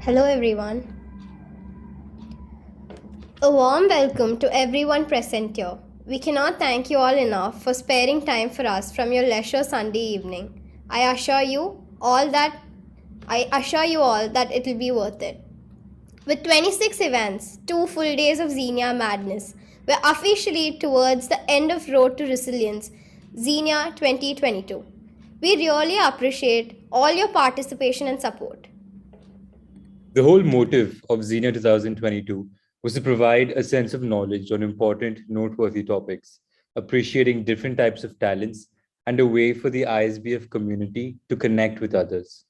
Hello everyone. A warm welcome to everyone present here. We cannot thank you all enough for sparing time for us from your leisure Sunday evening. I assure you all that it will be worth it. With 26 events, 2 full days of Xenia madness, we're officially towards the end of Road to Resilience, Xenia 2022. We really appreciate all your participation and support. The whole motive of Xenia 2022 was to provide a sense of knowledge on important, noteworthy topics, appreciating different types of talents, and a way for the ISBF community to connect with others.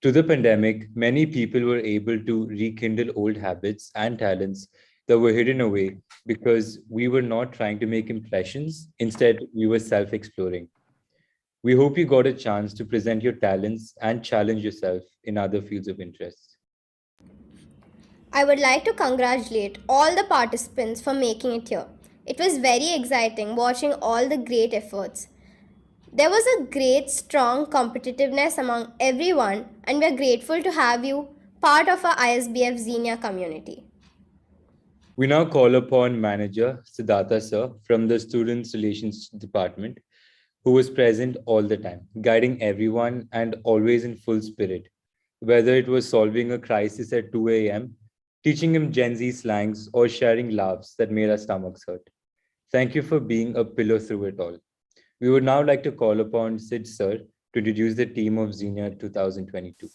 Through the pandemic, many people were able to rekindle old habits and talents that were hidden away because we were not trying to make impressions. Instead, we were self-exploring. We hope you got a chance to present your talents and challenge yourself in other fields of interest. I would like to congratulate all the participants for making it here. It was very exciting watching all the great efforts. There was a great, strong competitiveness among everyone, and we are grateful to have you part of our ISBF Xenia community. We now call upon Manager SIDDARTHA sir from the Students Relations Department, who was present all the time, guiding everyone and always in full spirit, whether it was solving a crisis at 2 a.m., teaching him Gen Z slangs, or sharing laughs that made our stomachs hurt. Thank you for being a pillar through it all. We would now like to call upon Sid sir to introduce the team of Xenia 2022.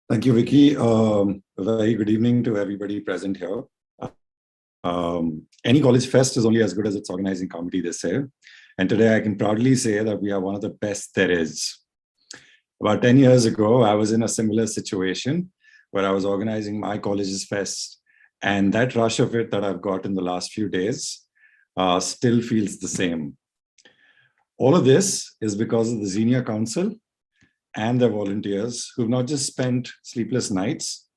Thank you, Vicky. A very good evening to everybody present here. Any college fest is only as good as its organizing committee, they say. And today I can proudly say that we are one of the best there is. About 10 years ago, I was in a similar situation where I was organizing my college's fest, and that rush of it that I've got in the last few days still feels the same. All of this is because of the Xenia Council and their volunteers who've not just spent sleepless nights,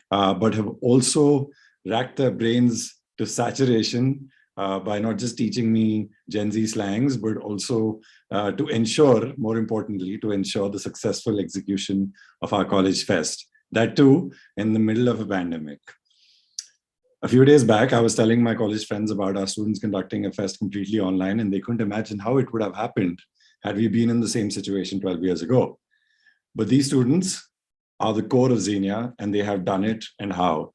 but have also racked their brains to saturation by not just teaching me Gen Z slangs, but also to ensure, more importantly, to ensure the successful execution of our college fest. That too, in the middle of a pandemic. A few days back, I was telling my college friends about our students conducting a fest completely online, and they couldn't imagine how it would have happened had we been in the same situation 12 years ago. But these students are the core of Xenia, and they have done it and how.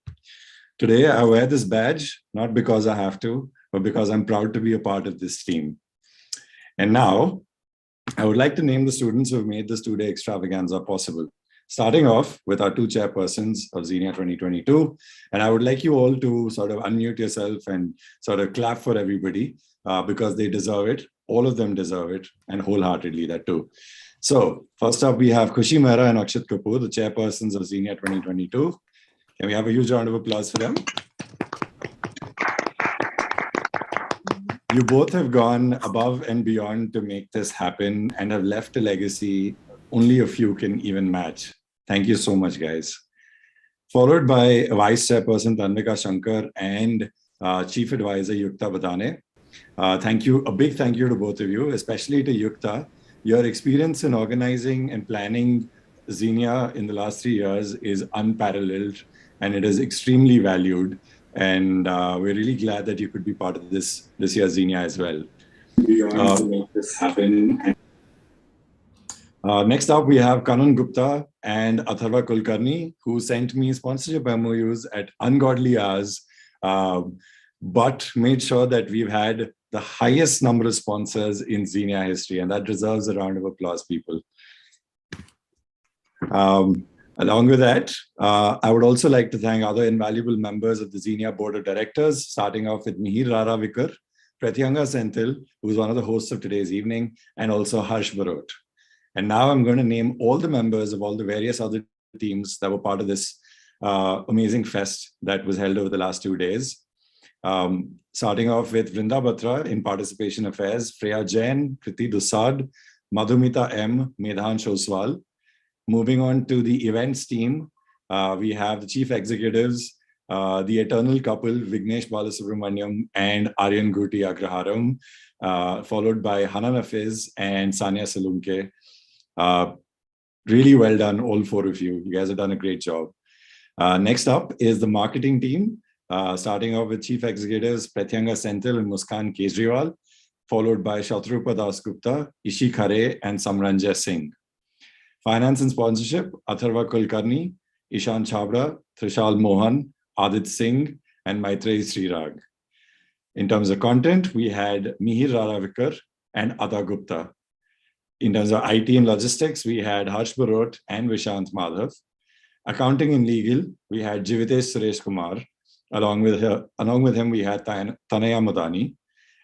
Today, I wear this badge, not because I have to, but because I'm proud to be a part of this team. And now, I would like to name the students who have made this two-day extravaganza possible. Starting off with our two chairpersons of Xenia 2022. And I would like you all to sort of unmute yourself and sort of clap for everybody because they deserve it. All of them deserve it, and wholeheartedly that too. So first up, we have KHUSHI, MEHRA and AKSHYIT Kapoor, the chairpersons of Xenia 2022. Can we have a huge round of applause for them? You both have gone above and beyond to make this happen and have left a legacy only a few can even match. Thank you so much, guys. Followed by Vice Chairperson Tanvika Shankar and Chief Advisor Yukta Badane. Thank you, a big thank you to both of you, especially to Yukta. Your experience in organizing and planning Xenia in the last 3 years is unparalleled, and it is extremely valued. And we're really glad that you could be part of this year's Xenia as well. To make this happen. Next up, we have Kanan Gupta and Atharva Kulkarni, who sent me sponsorship MOUs at ungodly hours, but made sure that we've had the highest number of sponsors in Xenia history, and that deserves a round of applause, people. Along with that, I would also like to thank other invaluable members of the Xenia Board of Directors, starting off with Mihir Rara Vikar, Pratyanga Senthil, who is one of the hosts of today's evening, and also Harsh Barot. And now I'm going to name all the members of all the various other teams that were part of this amazing fest that was held over the last 2 days. Starting off with Vrinda Batra in Participation Affairs, Freya Jain, Kriti Dusad, Madhumita M, Medhan Shoswal. Moving on to the events team, we have the chief executives, the eternal couple, Vignesh Balasubramaniam and Aryan Guti Agraharam, followed by Hanan Hafiz and Sanya Salunke. Really well done, all four of you. You guys have done a great job. Next up is the marketing team, starting off with Chief Executives Pratyanga Senthil and Muskan Kejriwal, followed by Shatrupa Das Gupta, Ishi Khare, and Samranjay Singh. Finance and sponsorship, Atharva Kulkarni, Ishan Chabra, Trishal Mohan, Adit Singh, and Maitreyi Srirag. In terms of content, we had Mihir Raravikar and Ada Gupta. In terms of IT and logistics, we had Harsh Barot and Vishant Madhav. Accounting and legal, we had Jivitesh Suresh Kumar. Along with him, we had Tanaya Madani.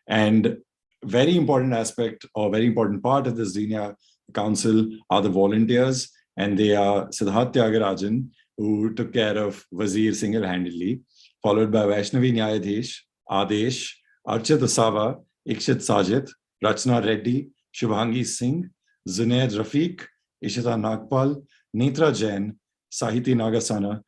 And very important aspect or very important part of the Xenia Council are the volunteers, and they are Siddhartha Tyagarajan, who took care of Wazir single-handedly, followed by Vaishnavi Nyayadhish, Adesh, Archit Asava, Ikshit Sajit, Rachna Reddy, Shubhangi Singh, Zunaid Rafiq, Ishita Nagpal, Netra Jain, Sahiti Nagasana,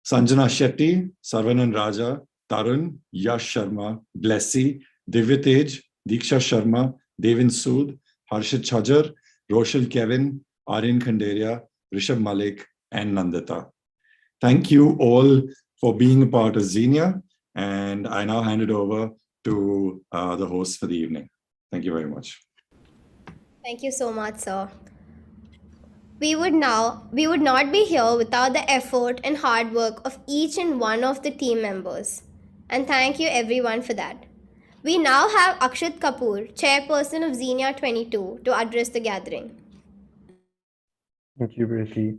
Sanjana Shetty, Sarvanan Raja, Tarun, Yash Sharma, Blessy, Divyatej, Diksha Sharma, Devin Sood, Harshit Chajar, Roshal Kevin, Aryan Khanderia, Rishabh Malik, and Nandita. Thank you all for being a part of Xenia, and I now hand it over to the host for the evening. Thank you very much. Thank you so much, sir. We would not be here without the effort and hard work of each and one of the team members. And thank you everyone for that. We now have AKSHYIT Kapoor, Chairperson of Xenia 22, to address the gathering. Thank you, Priti.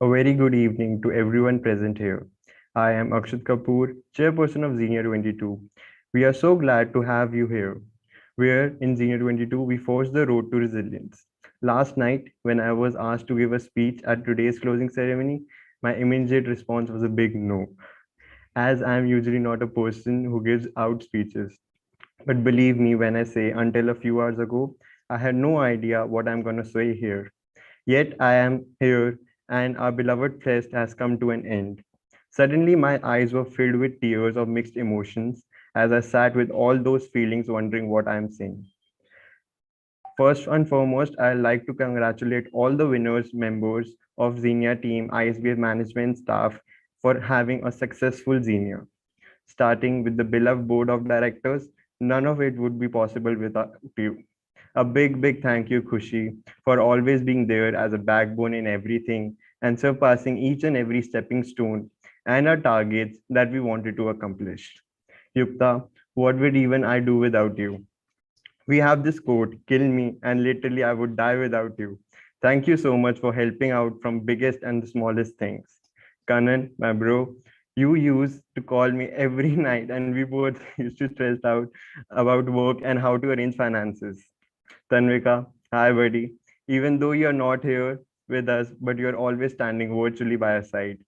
A very good evening to everyone present here. I am AKSHYIT Kapoor, Chairperson of Xenia 22. We are so glad to have you here. Where in Xenia 22, we forged the road to resilience. Last night, when I was asked to give a speech at today's closing ceremony, my immediate response was a big no, as I am usually not a person who gives out speeches. But believe me when I say, until a few hours ago, I had no idea what I'm going to say here. Yet I am here, and our beloved fest has come to an end. Suddenly, my eyes were filled with tears of mixed emotions as I sat with all those feelings wondering what I'm saying. First and foremost, I'd like to congratulate all the winners, members of Xenia team, ISBF management staff for having a successful Xenia. Starting with the beloved board of directors, none of it would be possible without you. A big thank you, KHUSHI, for always being there as a backbone in everything and surpassing each and every stepping stone and our targets that we wanted to accomplish. Yukta, what would even I do without you? We have this quote, kill me, and literally I would die without you. Thank you so much for helping out from biggest and the smallest things. Kanan, my bro, you used to call me every night and we both used to stress out about work and how to arrange finances. Tanvika, hi buddy. Even though you're not here with us, but you're always standing virtually by our side.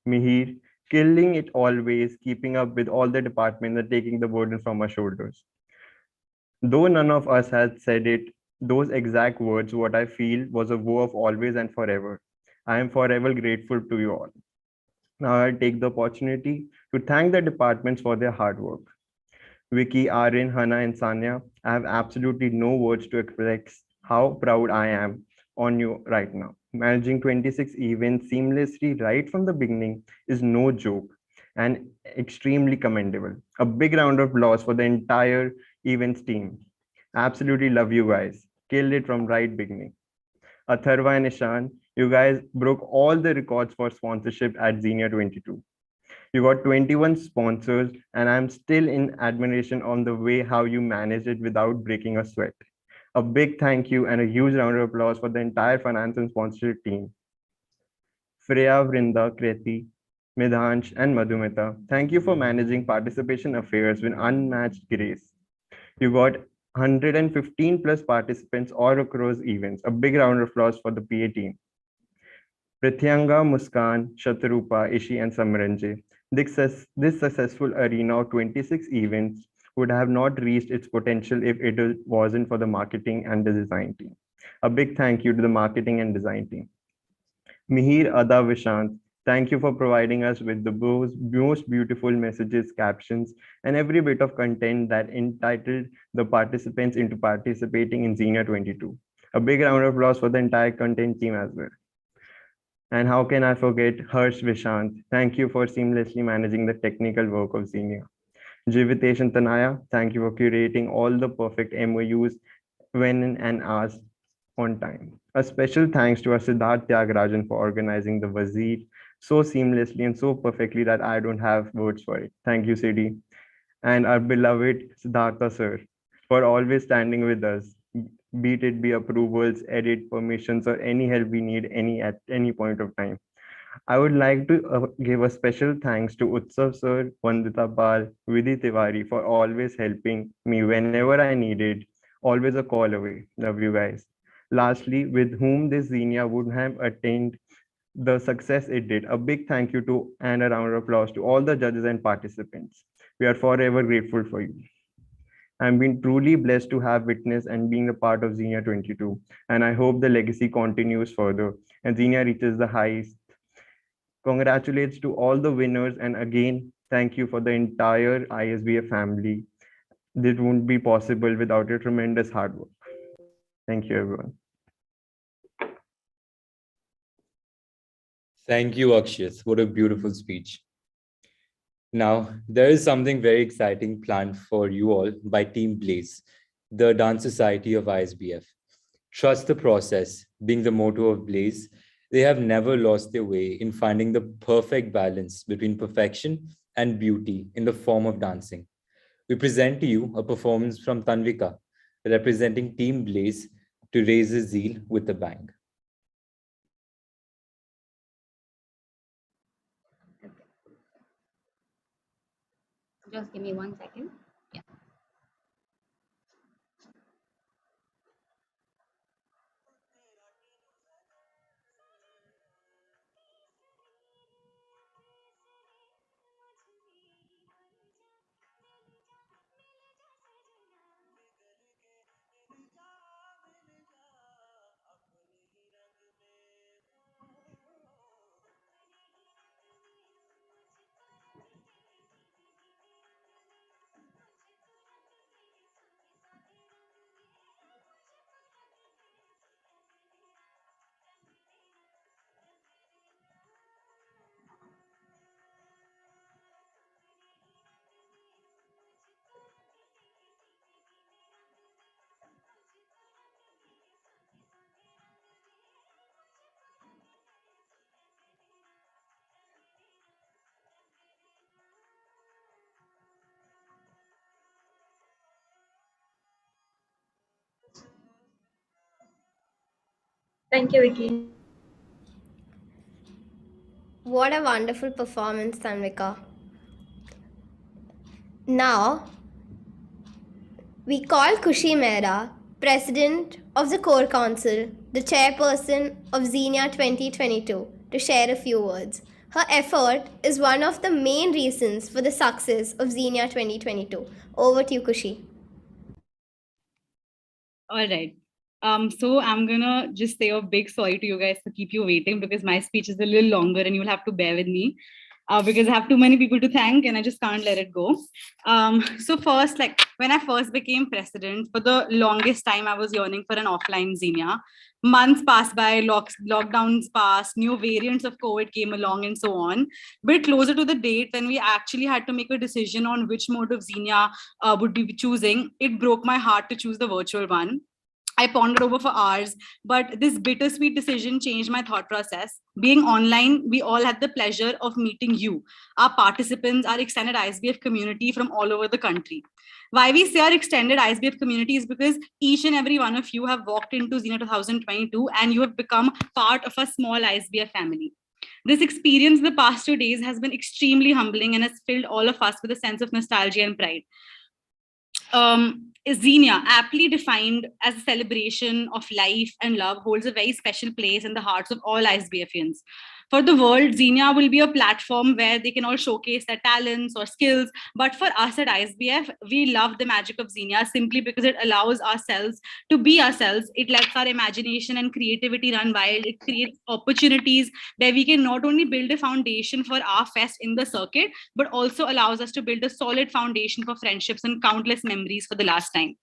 Mihir, killing it always, keeping up with all the departments and taking the burden from our shoulders. Though none of us had said it, those exact words, what I feel was a vow of always and forever. I am forever grateful to you all. Now I'll take the opportunity to thank the departments for their hard work. Vicky, Aryan, Hannah, and Sanya, I have absolutely no words to express how proud I am on you right now. Managing 26 events seamlessly right from the beginning is no joke and extremely commendable. A big round of applause for the entire events team. Absolutely love you guys. Killed it from right beginning. Atharva and Ishan, you guys broke all the records for sponsorship at Xenia 22. You got 21 sponsors, and I'm still in admiration on the way how you managed it without breaking a sweat. A big thank you and a huge round of applause for the entire finance and sponsorship team. Freya, Vrinda, Kriti, Midhansh, and Madhumita, thank you for managing participation affairs with unmatched grace. You got 115 plus participants all across events. A big round of applause for the PA team. Pratyanga, Muskan, Shatrupa, Ishi, and Samranjay. This successful arena of 26 events would have not reached its potential if it wasn't for the marketing and the design team. A big thank you to the marketing and design team. Mihir, Ada, Vishant, thank you for providing us with the most beautiful messages, captions, and every bit of content that entitled the participants into participating in Xenia 22. A big round of applause for the entire content team as well. And how can I forget Harsh Vishant? Thank you for seamlessly managing the technical work of Xenia. Jivitesh and Tanaya, thank you for curating all the perfect MOUs when and asked on time. A special thanks to our Siddharth Tyagarajan for organizing the Wazir so seamlessly and so perfectly that I don't have words for it. Thank you, Siddhi. And our beloved Siddhartha sir for always standing with us, be it be approvals, edit, permissions, or any help we need at any point of time. I would like to give a special thanks to Utsav sir, Vandita Pal, Vidhi Tiwari for always helping me whenever I needed, always a call away. Love you guys. Lastly, with whom this Xenia would have attained the success it did. A big thank you to and a round of applause to all the judges and participants. We are forever grateful for you. I'm been truly blessed to have witnessed and being a part of Xenia 22, and I hope the legacy continues further and Xenia reaches the highest. Congratulations to all the winners, and again, thank you for the entire ISBF family. This wouldn't be possible without your tremendous hard work. Thank you, everyone. Thank you, Akshit. What a beautiful speech. Now, there is something very exciting planned for you all by Team BLAIZE, the Dance Society of ISBF. Trust the process, being the motto of BLAIZE. They have never lost their way in finding the perfect balance between perfection and beauty in the form of dancing. We present to you a performance from Tanvika, representing Team BLAIZE, to raise his zeal with a bang. Just give me 1 second. Yeah. Thank you, Vicky. What a wonderful performance, Tanvika. Now, we call KHUSHI MEHRA, President of the Core Council, the Chairperson of Xenia 2022, to share a few words. Her effort is one of the main reasons for the success of Xenia 2022. Over to you, KHUSHI. All right. So I'm gonna just say a big sorry to you guys to keep you waiting, because my speech is a little longer and you'll have to bear with me. Because I have too many people to thank and I just can't let it go. So first, like when I first became president, for the longest time, I was yearning for an offline Xenia. Months passed by, lockdowns passed, new variants of COVID came along and so on. But closer to the date when we actually had to make a decision on which mode of Xenia would be choosing, it broke my heart to choose the virtual one. I pondered over for hours, but this bittersweet decision changed my thought process. Being online, we all had the pleasure of meeting you, our participants, our extended ISBF community from all over the country. Why we say our extended ISBF community is because each and every one of you have walked into Xenia 2022 and you have become part of a small ISBF family. This experience the past 2 days has been extremely humbling and has filled all of us with a sense of nostalgia and pride. Xenia, aptly defined as a celebration of life and love, holds a very special place in the hearts of all ISBFians. For the world, Xenia will be a platform where they can all showcase their talents or skills. But for us at ISBF, we love the magic of Xenia simply because it allows ourselves to be ourselves. It lets our imagination and creativity run wild. It creates opportunities where we can not only build a foundation for our fest in the circuit, but also allows us to build a solid foundation for friendships and countless memories for the last time.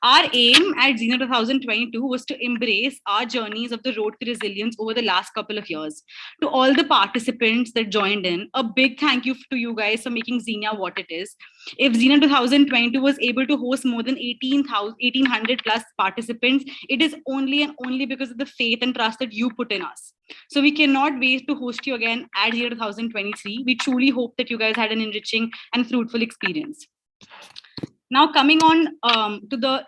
Our aim at Xenia 2022 was to embrace our journeys of the road to resilience over the last couple of years. To all the participants that joined in, a big thank you to you guys for making Xenia what it is. If Xenia 2022 was able to host more than 1,800 plus participants, it is only and only because of the faith and trust that you put in us. So we cannot wait to host you again at Xenia 2023. We truly hope that you guys had an enriching and fruitful experience. Now coming on to the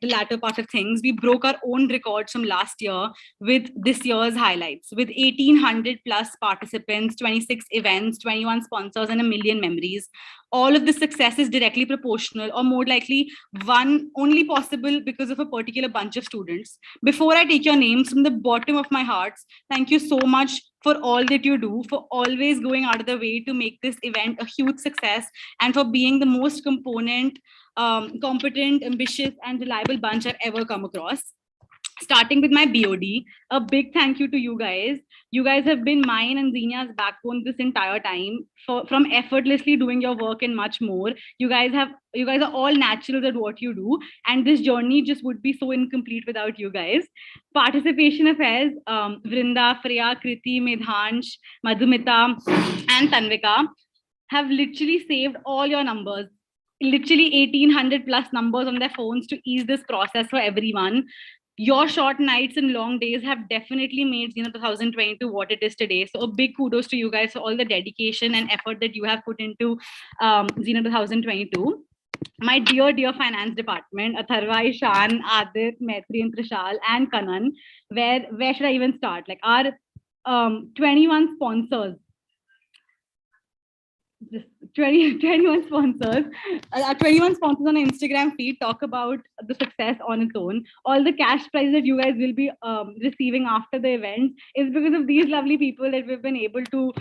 latter part of things, we broke our own records from last year with this year's highlights. With 1,800 plus participants, 26 events, 21 sponsors, and 1 million memories. All of this success is directly proportional, or more likely only possible because of a particular bunch of students. Before I take your names, from the bottom of my heart, thank you so much for all that you do, for always going out of the way to make this event a huge success, and for being the most competent, ambitious, and reliable bunch I've ever come across. Starting with my BOD, a big thank you to you guys. You guys have been mine and Xenia's backbone this entire time, from effortlessly doing your work and much more. You guys are all naturals at what you do, and this journey just would be so incomplete without you guys. Participation affairs, Vrinda, Freya, Kriti, Medhansh, Madhumita, and Tanvika have literally saved all your numbers. Literally 1,800 plus numbers on their phones to ease this process for everyone. Your short nights and long days have definitely made Xenia 2022 what it is today. So a big kudos to you guys for all the dedication and effort that you have put into Xenia 2022. My dear finance department, Atharva, Ishan, Adit, Maitri, and Trishal, and Kanan, where should I even start? Like our 21 sponsors. Just 21 sponsors. Our 21 sponsors on our Instagram feed talk about the success on its own. All the cash prizes that you guys will be receiving after the event is because of these lovely people that we've been able to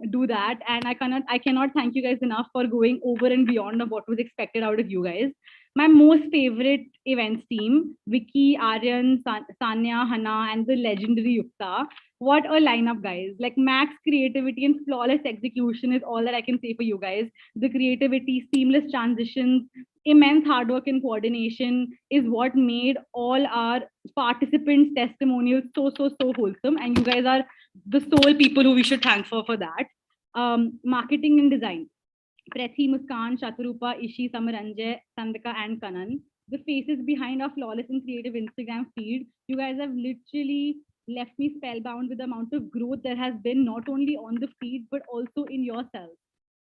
do that. And I cannot thank you guys enough for going over and beyond of what was expected out of you guys. My most favorite events team, Vicky, Aryan, Sanya, Hana, and the legendary Yukta. What a lineup, guys. Like max creativity and flawless execution is all that I can say for you guys. The creativity, seamless transitions, immense hard work and coordination is what made all our participants' testimonials so wholesome. And you guys are the sole people who we should thank for that. Marketing and design. Prethi, Muskan, Shatarupa, Ishi, Samaranjay, Sandika, and Kanan. The faces behind our flawless and creative Instagram feed. You guys have literally left me spellbound with the amount of growth there has been, not only on the feed, but also in yourself.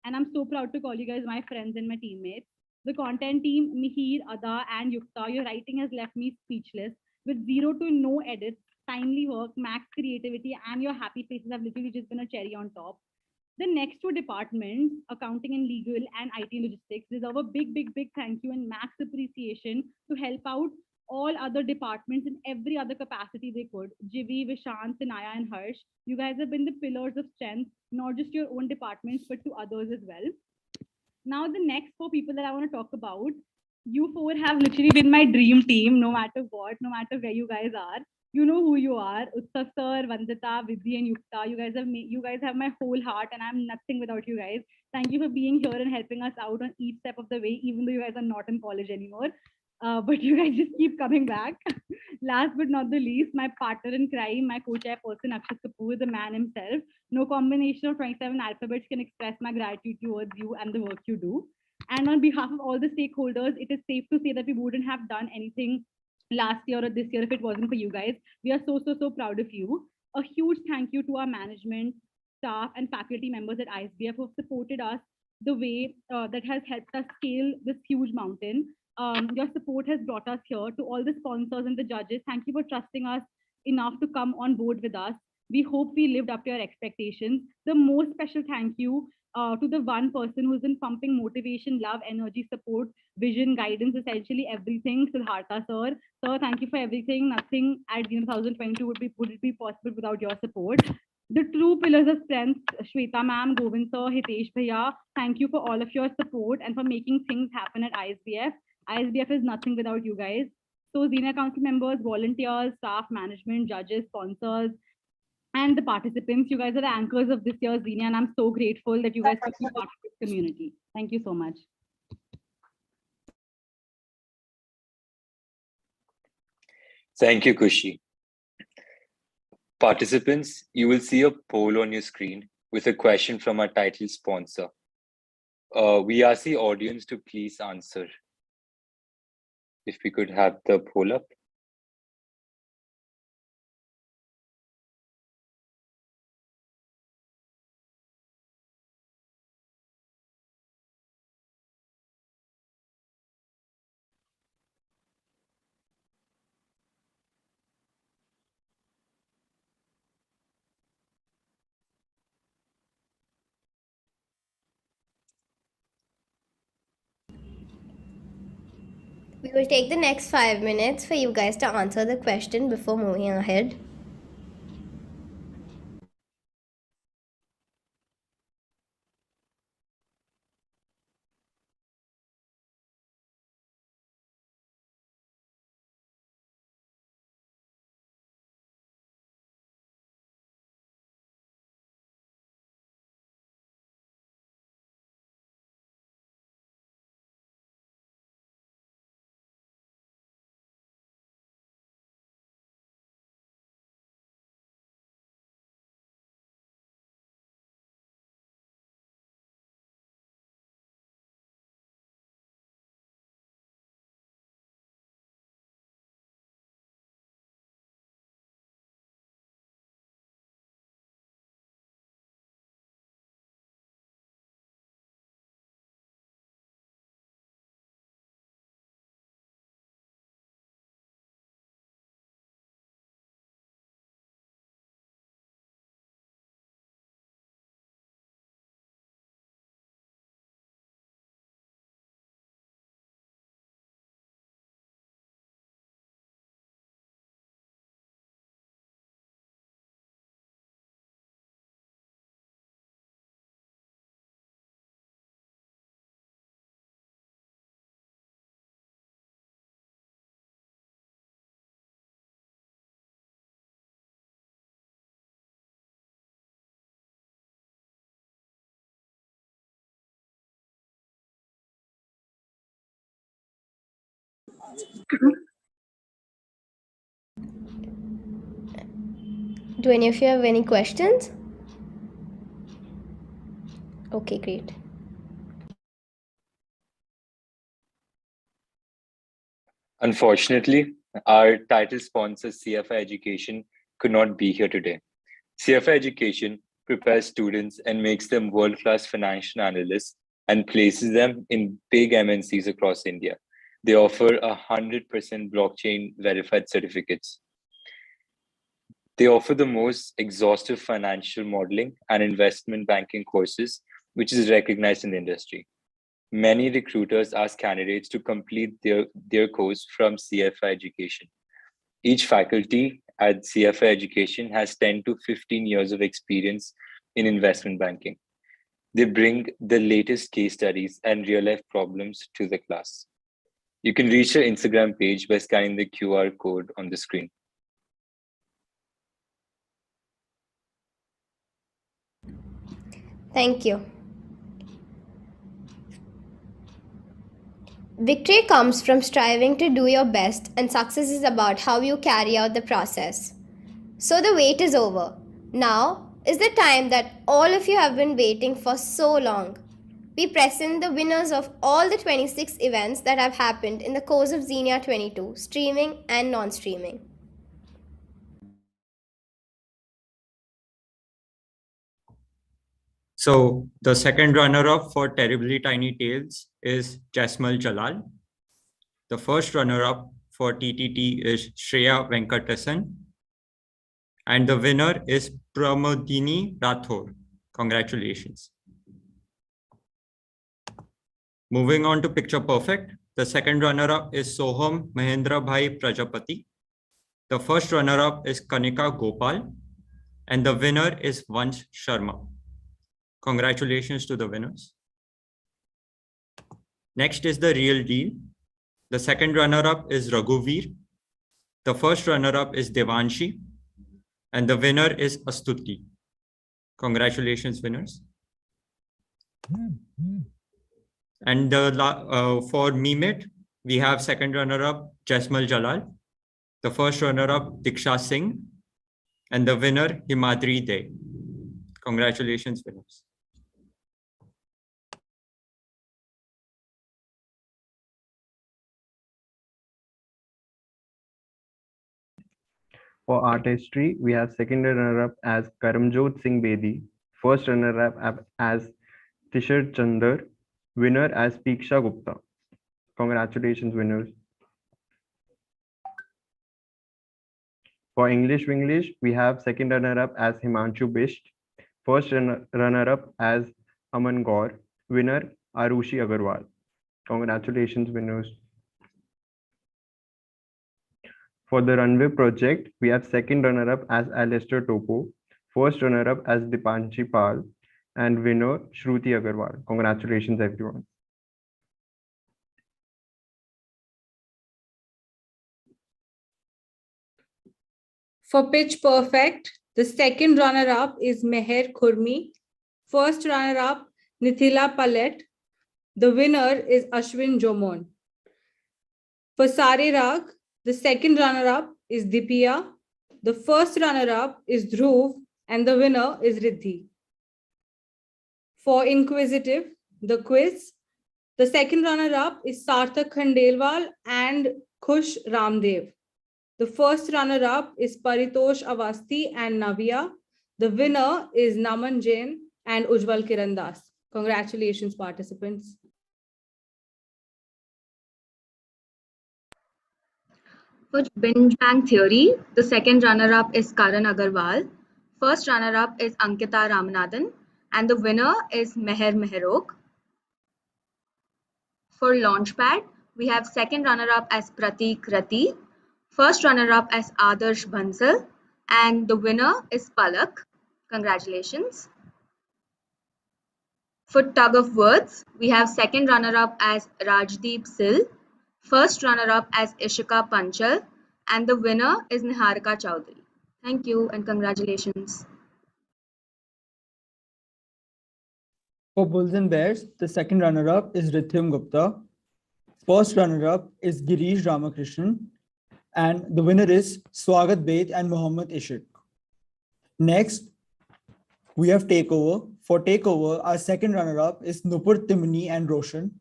And I'm so proud to call you guys my friends and my teammates. The content team, Mihir, Ada, and Yukta, your writing has left me speechless. With 0 to no edits, timely work, max creativity, and your happy faces have literally just been a cherry on top. The next 2 departments, accounting and legal and IT and logistics, deserve a big thank you and max appreciation to help out all other departments in every other capacity they could. Jivi, Vishant, Sanaya, and Harsh, you guys have been the pillars of strength, not just your own departments, but to others as well. Now, the next 4 people that I want to talk about, you 4 have literally been my dream team, no matter what, no matter where you guys are. You know who you are. Utsav sir, Vandita, Vidhi, and Yukta. You guys have my whole heart, and I'm nothing without you guys. Thank you for being here and helping us out on each step of the way, even though you guys are not in college anymore. But you guys just keep coming back. Last but not the least, my partner in crime, my co-chairperson, AKSHYIT Kapoor, the man himself. No combination of 27 alphabets can express my gratitude towards you and the work you do. And on behalf of all the stakeholders, it is safe to say that we wouldn't have done anything last year or this year if it wasn't for you guys. We are so proud of you. A huge thank you to our management, staff, and faculty members at ISBF who have supported us the way that has helped us scale this huge mountain. Your support has brought us here. To all the sponsors and the judges, thank you for trusting us enough to come on board with us. We hope we lived up to your expectations. The most special thank you to the one person who's been pumping motivation, love, energy, support, vision, guidance, essentially everything. SIDDARTHA sir. Sir, thank you for everything. Nothing at 2022 would it be possible without your support. The true pillars of strength, Shweta ma'am, Govind sir, Hitesh bhaiya, thank you for all of your support and for making things happen at ISBF. ISBF is nothing without you guys. So Xenia Council members, volunteers, staff, management, judges, sponsors, and the participants, you guys are the anchors of this year's Xenia, and I'm so grateful that you guys are part of this community. Thank you so much. Thank you, KHUSHI. Participants, you will see a poll on your screen with a question from our title sponsor. We ask the audience to please answer. If we could have the poll up. We will take the next 5 minutes for you guys to answer the question before moving ahead. Do any of you have any questions? Okay, great. Unfortunately, our title sponsor, CFI Education, could not be here today. CFI Education prepares students and makes them world-class financial analysts and places them in big MNCs across India. They offer 100% blockchain verified certificates. They offer the most exhaustive financial modeling and investment banking courses, which is recognized in the industry. Many recruiters ask candidates to complete their course from CFI Education. Each faculty at CFI Education has 10 to 15 years of experience in investment banking. They bring the latest case studies and real-life problems to the class. You can reach their Instagram page by scanning the QR code on the screen. Thank you. Victory comes from striving to do your best, and success is about how you carry out the process. So the wait is over. Now is the time that all of you have been waiting for so long. We present the winners of all the 26 events that have happened in the course of Xenia 22, streaming and non-streaming. So the second runner-up for Terribly Tiny Tales is Jasmal Jalal. The first runner-up for TTT is Shreya Venkatesan. And the winner is Pramodini Rathore. Congratulations. Moving on to Picture Perfect, the second runner-up is Soham Mahendra Bhai Prajapati. The first runner-up is Kanika Gopal. And the winner is Vansh Sharma. Congratulations to the winners. Next is The Real Deal. The second runner-up is Raghuveer. The first runner-up is Devanshi. And the winner is Astuti. Congratulations, winners. And for Mimit, we have second runner-up Jasmal Jalal. The first runner-up, Diksha Singh, and the winner, Himadri De. Congratulations, winners. For artistry, we have second runner-up as Karamjot Singh Bedi, first runner-up as Tishar Chandar, winner as Piksha Gupta. Congratulations, winners. For English, we have second runner-up as Himanshu Bisht, first runner-up as Aman Gaur, winner Arushi Agarwal. Congratulations, winners. For the Runway project, we have second runner-up as Alistair Topo, first runner-up as Dipanshi Pal, and winner Shruti Agarwal. Congratulations, everyone. For Pitch Perfect, the second runner-up is Meher Khurmi, first runner-up Nithila Palet, the winner is Ashwin Jomon. For Sare Raag, the second runner-up is Dipiya, the first runner-up is Dhruv, and the winner is Riddhi. For Inquisitive, the quiz, the second runner-up is Sarthak Khandelwal and Khush Ramdev. The first runner-up is Paritosh Avasti and Navya. The winner is Naman Jain and Ujjwal Kirandas. Congratulations, participants. For Binge Bang Theory, the second runner-up is Karan Agarwal. First runner-up is Ankita Ramanathan, and the winner is Mehrok. For Launchpad, we have second runner-up as Pratik Rati, first runner-up as Adarsh Bansal, and the winner is Palak. Congratulations. For Tug of Words, we have second runner-up as Rajdeep Sil, first runner-up as Ishika Panchal, and the winner is Niharika Chowdhury. Thank you and congratulations. For Bulls and Bears, the second runner-up is Rithim Gupta. First runner-up is Girish Ramakrishnan, and the winner is Swagat Bed and Mohammad Ishaq. Next, we have Takeover. For Takeover, our second runner-up is Nupur Timni and Roshan.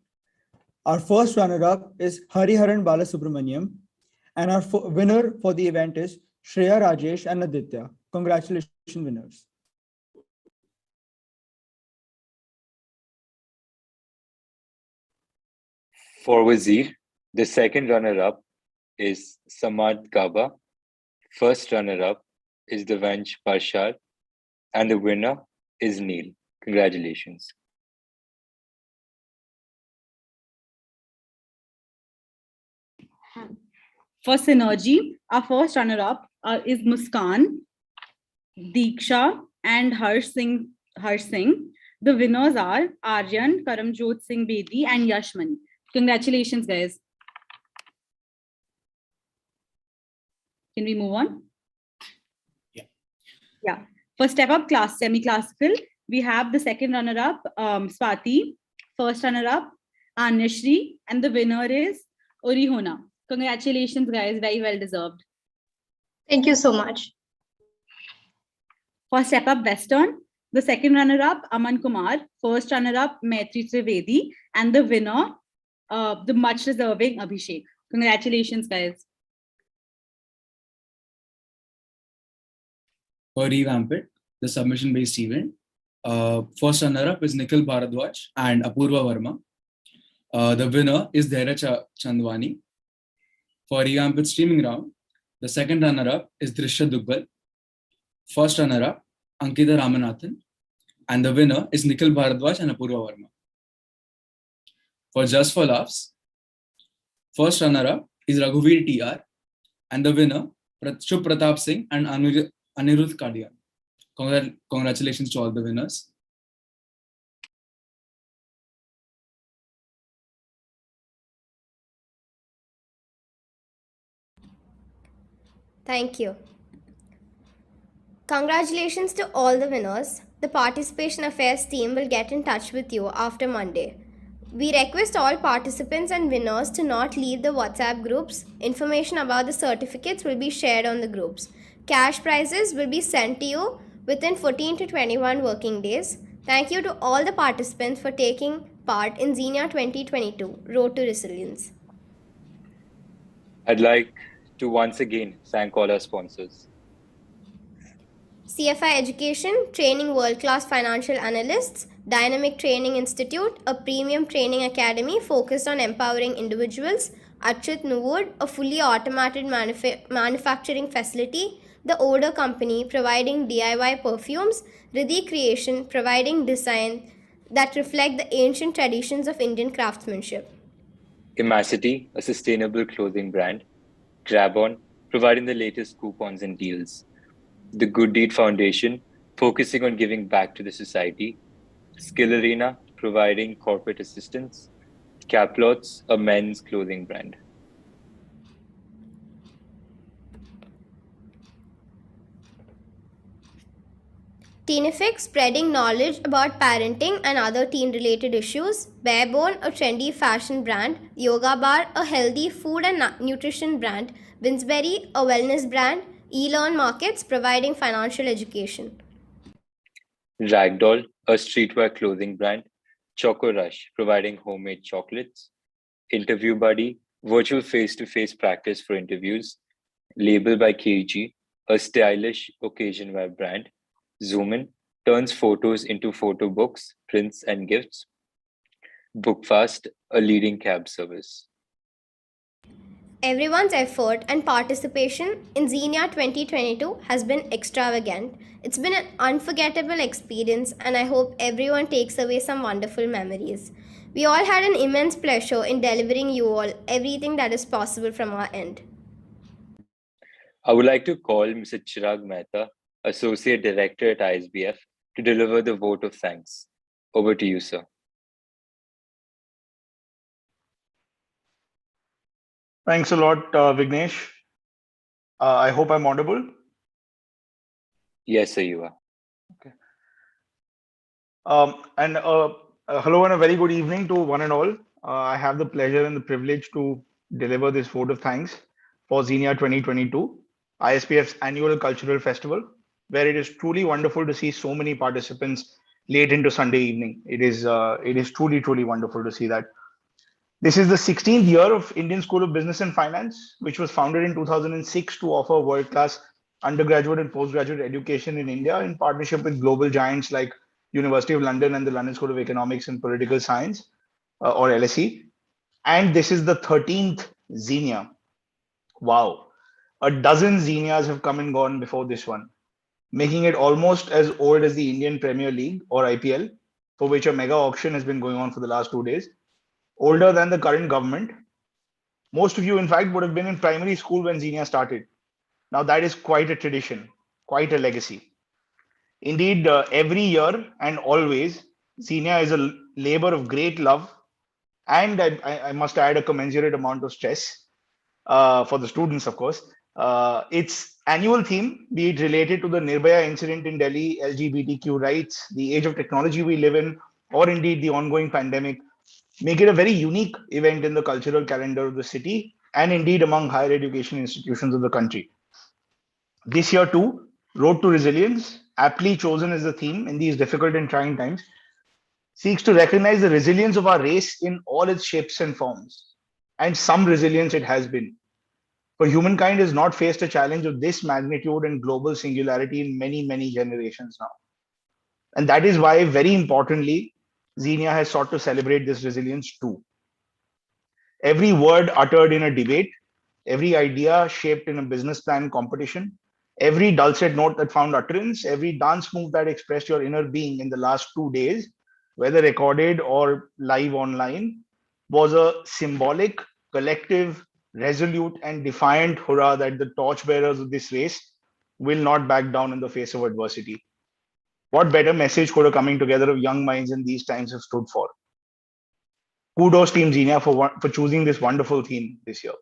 Our first runner-up is Hariharan Balasubramaniam, and our winner for the event is Shreya Rajesh and Aditya. Congratulations, winners. For Wazir, the second runner-up is Samad Kaba. First runner-up is Devansh Parshad, and the winner is Neil. Congratulations. For Synergy, our first runner-up is Muskan, Diksha, and Harsh Singh. The winners are Aryan, Karamjot Singh Bedi, and Yashmani. Congratulations, guys. Can we move on? Yeah. For Step Up Class Semi-Classical, we have the second runner-up, Swati, first runner-up, Anishri, and the winner is Orihona. Congratulations, guys. Very well deserved. Thank you so much. For Step Up Western, the second runner-up, Aman Kumar, first runner-up, Maitri Trivedi, and the winner, the much deserving Abhishek. Congratulations, guys. For Revamp It, the submission-based event, first runner-up is Nikhil Bharadwaj and Apurva Verma. The winner is Dhairya Chandwani. For Revamp It streaming round, the second runner-up is Drishya Dugbal. First runner-up, Ankita Ramanathan. And the winner is Nikhil Bharadwaj and Apurva Verma. For Just for Laughs, first runner-up is Raghuveer TR. And the winner, Shubh Pratap Singh and Anirudh Kadia. Congratulations to all the winners. Thank you. Congratulations to all the winners. The Participation Affairs team will get in touch with you after Monday. We request all participants and winners to not leave the WhatsApp groups. Information about the certificates will be shared on the groups. Cash prizes will be sent to you within 14 to 21 working days. Thank you to all the participants for taking part in Xenia 2022 Road to Resilience. I'd like to once again thank all our sponsors. CFI Education, training world-class financial analysts. Dynamic Training Institute, a premium training academy focused on empowering individuals. AKSHYIT Nuwood, a fully automated manufacturing facility. The Odor Company, providing DIY perfumes. Riddhi Creation, providing design that reflect the ancient traditions of Indian craftsmanship. Imacity, a sustainable clothing brand. Grab-On, providing the latest coupons and deals. The Good Deed Foundation, focusing on giving back to the society. Skill Arena, providing corporate assistance. Caplots, a men's clothing brand. Teenifix, spreading knowledge about parenting and other teen-related issues. Barebone, a trendy fashion brand. Yoga Bar, a healthy food and nutrition brand. Winsberry, a wellness brand. eLearn Markets, providing financial education. Ragdoll, a streetwear clothing brand. Choco Rush, providing homemade chocolates. Interview Buddy, virtual face-to-face practice for interviews. Label by KG, a stylish occasion wear brand. Zoomin, turns photos into photo books, prints, and gifts. Bookfast, a leading cab service. Everyone's effort and participation in Xenia 2022 has been extravagant. It's been an unforgettable experience, and I hope everyone takes away some wonderful memories. We all had an immense pleasure in delivering you all everything that is possible from our end. I would like to call Mr. Chirag Mehta, Associate Director at ISBF, to deliver the vote of thanks. Over to you, sir. Thanks a lot, Vignesh. I hope I'm audible. Yes, sir, you are. Okay. Hello and a very good evening to one and all. I have the pleasure and the privilege to deliver this vote of thanks for Xenia 2022, ISPF's annual cultural festival, where it is truly wonderful to see so many participants late into Sunday evening. It is truly, truly wonderful to see that. This is the 16th year of Indian School of Business and Finance, which was founded in 2006 to offer world-class undergraduate and postgraduate education in India in partnership with global giants like University of London and the London School of Economics and Political Science, or LSE. And this is the 13th Xenia. Wow. A dozen Xenias have come and gone before this one, making it almost as old as the Indian Premier League or IPL, for which a mega auction has been going on for the last 2 days. Older than the current government. Most of you, in fact, would have been in primary school when Xenia started. Now that is quite a tradition, quite a legacy. Indeed, every year and always, Xenia is a labor of great love, and I must add a commensurate amount of stress for the students, of course. Its annual theme, be it related to the Nirbhaya incident in Delhi, LGBTQ rights, the age of technology we live in, or indeed the ongoing pandemic, make it a very unique event in the cultural calendar of the city and indeed among higher education institutions of the country. This year too, Road to Resilience, aptly chosen as the theme in these difficult and trying times, seeks to recognize the resilience of our race in all its shapes and forms. And some resilience it has been. For humankind has not faced a challenge of this magnitude and global singularity in many, many generations now. And that is why, very importantly, Xenia has sought to celebrate this resilience too. Every word uttered in a debate, every idea shaped in a business plan competition, every dulcet note that found utterance, every dance move that expressed your inner being in the last 2 days, whether recorded or live online, was a symbolic, collective, resolute, and defiant hurrah that the torchbearers of this race will not back down in the face of adversity. What better message could a coming together of young minds in these times have stood for? Kudos Team Xenia for choosing this wonderful theme this year.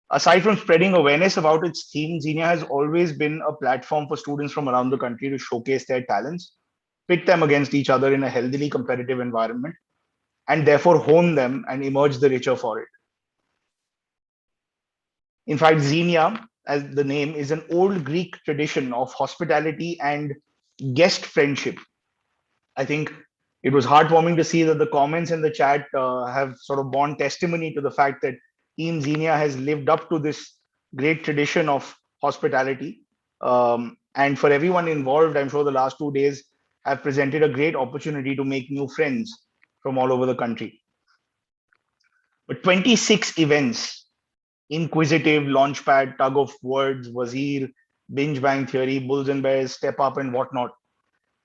Aside from spreading awareness about its theme, Xenia has always been a platform for students from around the country to showcase their talents, pit them against each other in a healthily competitive environment, and therefore hone them and emerge the richer for it. In fact, Xenia, as the name, is an old Greek tradition of hospitality and guest friendship. I think it was heartwarming to see that the comments in the chat have sort of borne testimony to the fact that Team Xenia has lived up to this great tradition of hospitality. And for everyone involved, I'm sure the last 2 days have presented a great opportunity to make new friends from all over the country. But 26 events, Inquisitive, Launchpad, Tug of Words, Wazir, Binge Bang Theory, Bulls and Bears, Step Up and whatnot,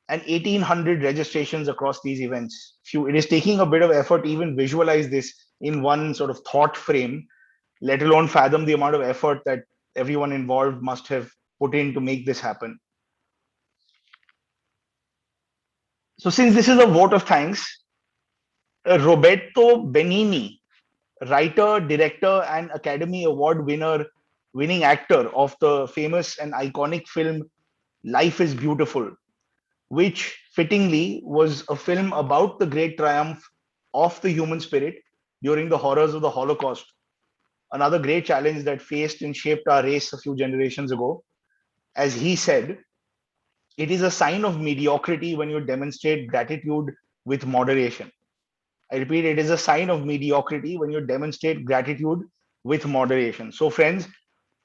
and 1,800 registrations across these events. It is taking a bit of effort to even visualize this in one sort of thought frame, let alone fathom the amount of effort that everyone involved must have put in to make this happen. So since this is a vote of thanks, Roberto Benigni, writer, director, and Academy Award winning actor of the famous and iconic film Life is Beautiful, which fittingly was a film about the great triumph of the human spirit during the horrors of the Holocaust, another great challenge that faced and shaped our race a few generations ago. As he said, it is a sign of mediocrity when you demonstrate gratitude with moderation. I repeat, it is a sign of mediocrity when you demonstrate gratitude with moderation. So friends,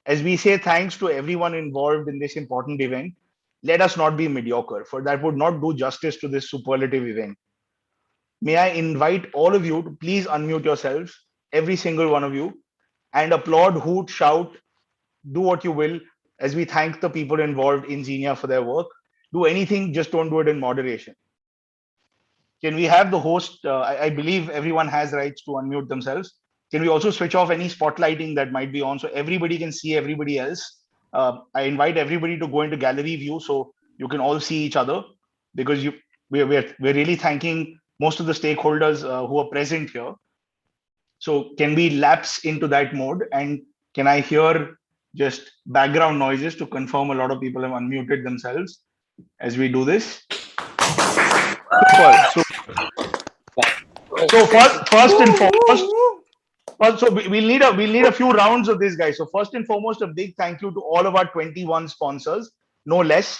as we say thanks to everyone involved in this important event, let us not be mediocre, for that would not do justice to this superlative event. May I invite all of you to please unmute yourselves, every single one of you, and applaud, hoot, shout, do what you will as we thank the people involved in Xenia for their work. Do anything, just don't do it in moderation. Can we have the host, I believe everyone has rights to unmute themselves. Can we also switch off any spotlighting that might be on so everybody can see everybody else? I invite everybody to go into gallery view so you can all see each other, because we're really thanking most of the stakeholders who are present here. So can we lapse into that mode, and can I hear just background noises to confirm a lot of people have unmuted themselves as we do this? Super. So first and foremost, so we'll need a few rounds of this, guys. So first and foremost, a big thank you to all of our 21 sponsors, no less.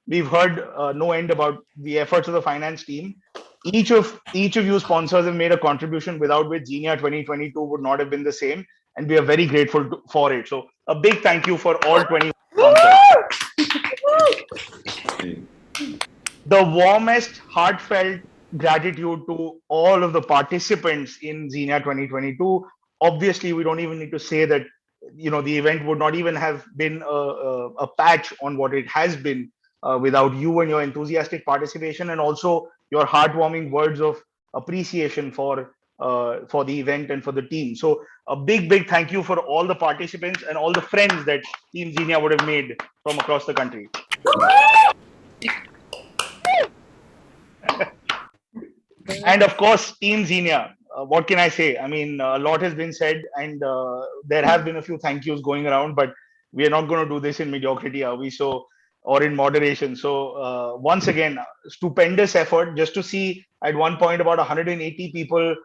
We've heard no end about the efforts of the finance team. Each of you sponsors have made a contribution without which Xenia 2022 would not have been the same, and we are very grateful for it. So a big thank you for all 21 sponsors. The warmest, heartfelt gratitude to all of the participants in Xenia 2022. Obviously, we don't even need to say that, you know, the event would not even have been a patch on what it has been without you and your enthusiastic participation, and also your heartwarming words of appreciation for the event and for the team. So a big thank you for all the participants and all the friends that Team Xenia would have made from across the country. And of course, Team Xenia. What can I say? I mean, a lot has been said, and there have been a few thank yous going around, but we are not going to do this in mediocrity, are we? So, or in moderation. So, once again, stupendous effort. Just to see at one point about 180 people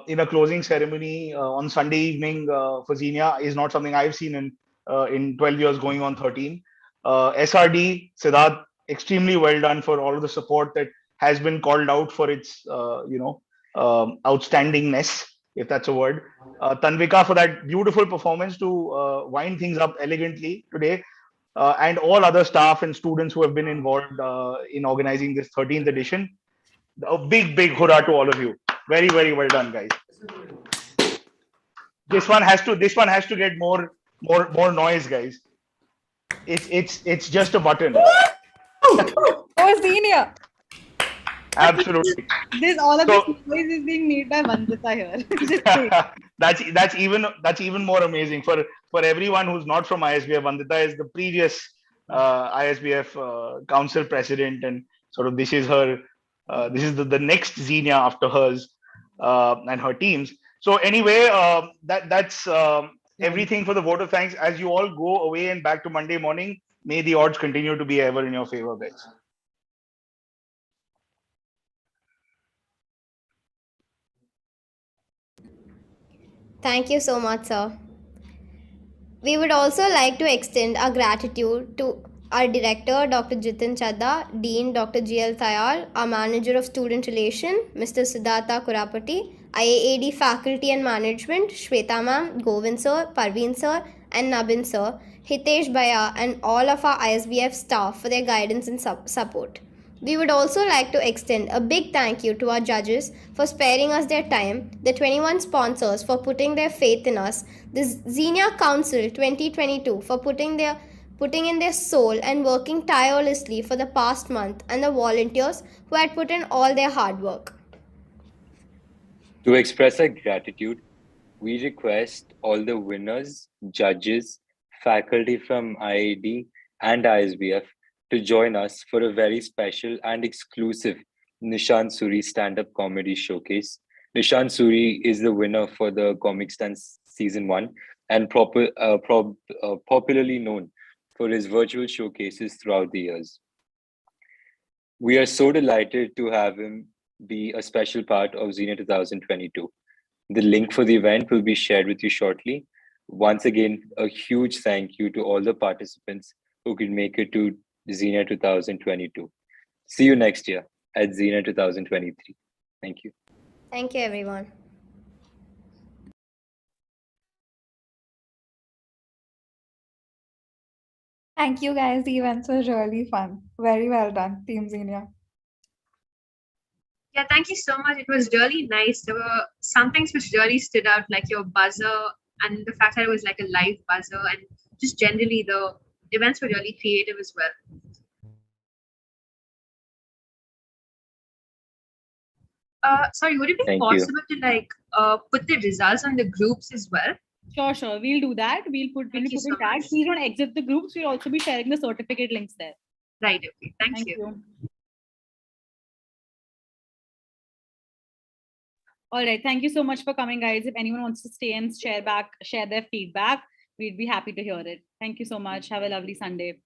in a closing ceremony on Sunday evening for Xenia is not something I've seen in 12 years, going on 13. SRD, Siddharth, extremely well done for all of the support that has been called out for its, outstandingness, if that's a word. Tanvika for that beautiful performance to wind things up elegantly today. And all other staff and students who have been involved in organizing this 13th edition. A big hurrah to all of you. Very well done, guys. This one has to get more noise, guys. It's just a button. Oh, Xenia. Absolutely. This all of this noise is being made by Vandita here. that's even more amazing for everyone who's not from ISBF. Vandita is the previous ISBF council president, and sort of this is her this is the next Xenia after hers and her teams. So anyway, that's everything for the vote of thanks. As you all go away and back to Monday morning, may the odds continue to be ever in your favor, guys. Thank you so much, sir. We would also like to extend our gratitude to our Director, Dr. Jitin Chadda, Dean, Dr. GL Thayal, our Manager of Student Relation, Mr. SIDDARTHA KURAPATI, IAAD Faculty and Management, Shweta Ma'am, Govind Sir, Parveen Sir, and Nabin Sir, Hitesh Bhaiya, and all of our ISBF staff for their guidance and support. We would also like to extend a big thank you to our judges for sparing us their time, the 21 sponsors for putting their faith in us, the Xenia Council 2022 for putting in their soul and working tirelessly for the past month, and the volunteers who had put in all their hard work. To express our gratitude, we request all the winners, judges, faculty from IAD and ISBF to join us for a very special and exclusive Nishant Suri stand-up comedy showcase. Nishant Suri is the winner for the Comic Stance Season 1 and popularly known for his virtual showcases throughout the years. We are so delighted to have him be a special part of Xenia 2022. The link for the event will be shared with you shortly. Once again, a huge thank you to all the participants who could make it to Xenia 2022. See you next year at Xenia 2023. Thank you. Thank you, everyone. Thank you, guys. The events were really fun. Very well done, Team Xenia. Yeah, thank you so much. It was really nice. There were some things which really stood out, like your buzzer and the fact that it was like a live buzzer, and just generally the events were really creative as well. Sorry, would it be possible to like put the results on the groups as well? Sure. We'll do that. We'll put in tag. Please don't exit the groups. We'll also be sharing the certificate links there. Right. Okay. Thank you. All right. Thank you so much for coming, guys. If anyone wants to stay and share their feedback, we'd be happy to hear it. Thank you so much. Have a lovely Sunday.